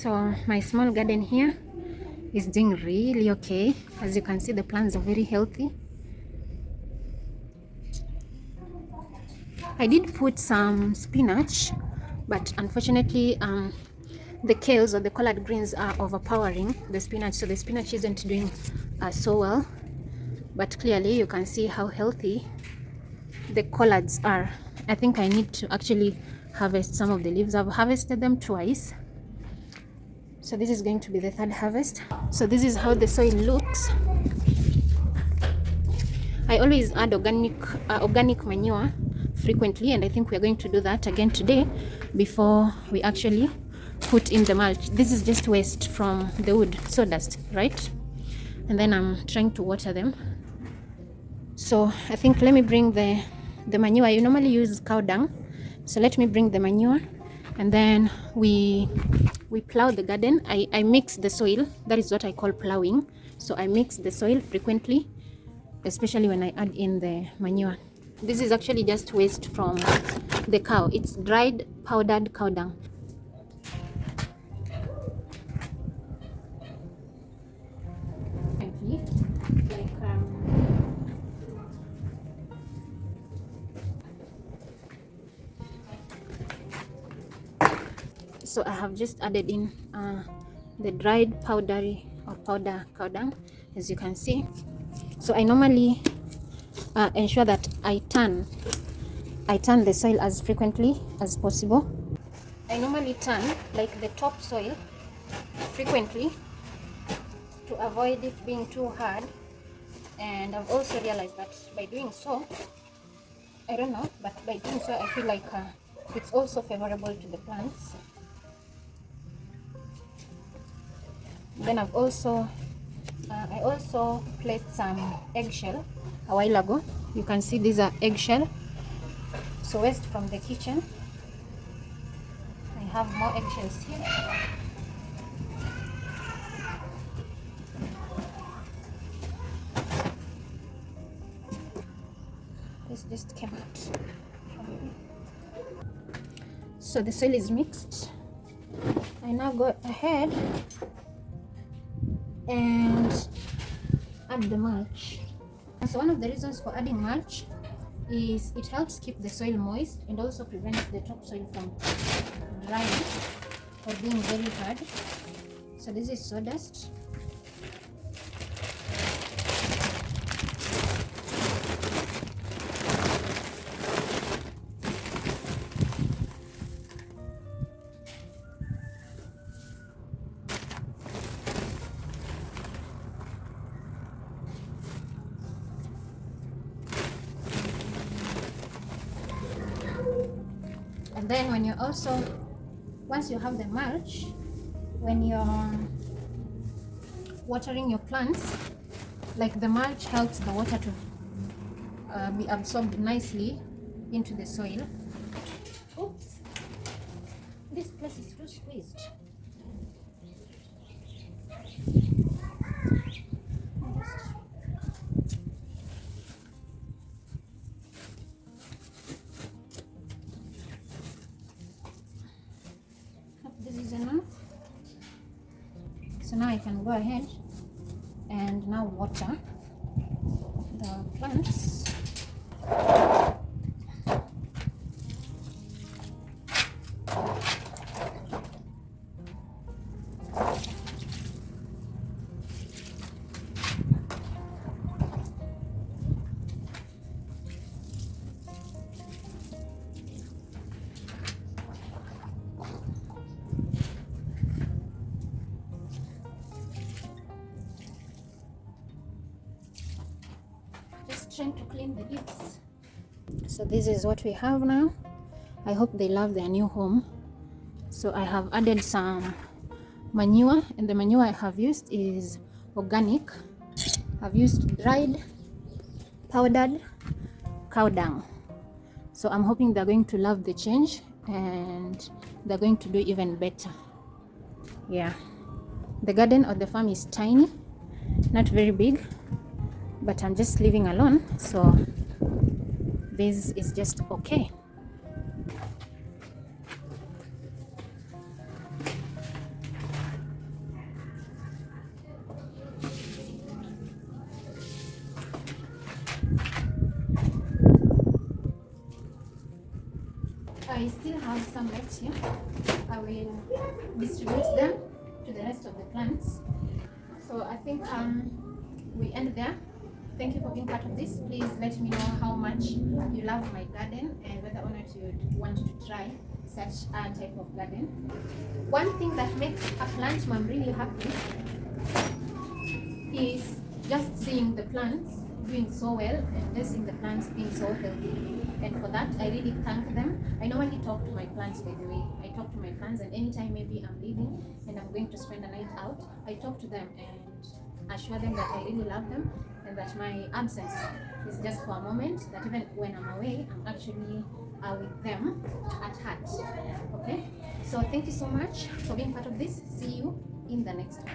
So my small garden here is doing really okay. As you can see, the plants are very healthy. I did put some spinach, but unfortunately the kales or the collard greens are overpowering the spinach, so the spinach isn't doing so well. But clearly you can see how healthy the collards are. I think I need to actually harvest some of the leaves. I've harvested them twice, so this is going to be the third harvest. So this is how the soil looks. I always add organic manure frequently, and I think we're going to do that again today before we actually put in the mulch. This is just waste from the wood, sawdust, right? And then I'm trying to water them. So I think let me bring the manure. I normally use cow dung, so let me bring the manure, and then we plow the garden. I mix the soil. That is what I call plowing. So I mix the soil frequently, especially when I add in the manure. This is actually just waste from the cow. It's dried powdered cow dung. So I have just added in the dried powder cow dung, as you can see. So I normally ensure that I turn the soil as frequently as possible. I normally turn like the top soil frequently to avoid it being too hard. And I've also realized that by doing so, I don't know, but by doing so I feel like it's also favorable to the plants. Then I also placed some eggshell a while ago. You can see these are eggshell, so waste from the kitchen. I have more eggshells here. This just came out. So the soil is mixed. I now go ahead and add the mulch. And so one of the reasons for adding mulch is it helps keep the soil moist and also prevents the topsoil from drying or being very hard. So this is sawdust. And then when you're also, once you have the mulch, when you're watering your plants, like the mulch helps the water to be absorbed nicely into the soil. Oops, this place is too squeezed. This is enough. So now I can go ahead and now water the plants. Trying to clean the leaves. So this is what we have now. I hope they love their new home. So I have added some manure, and the manure I have used is organic. I've used dried powdered cow dung. So I'm hoping they're going to love the change and they're going to do even better. Yeah, the garden or the farm is tiny, not very big, but I'm just living alone, so this is just okay. I still have some left here. I will distribute them to the rest of the plants. So I think we end there. Thank you for being part of this. Please let me know how much you love my garden and whether or not you want to try such a type of garden. One thing that makes a plant mom really happy is just seeing the plants doing so well and just seeing the plants being so healthy. And for that, I really thank them. I normally talk to my plants, by the way. I talk to my plants, and anytime maybe I'm leaving and I'm going to spend a night out, I talk to them and assure them that I really love them and that my absence is just for a moment, that even when I'm away, I'm actually with them at heart. Okay? So thank you so much for being part of this. See you in the next one.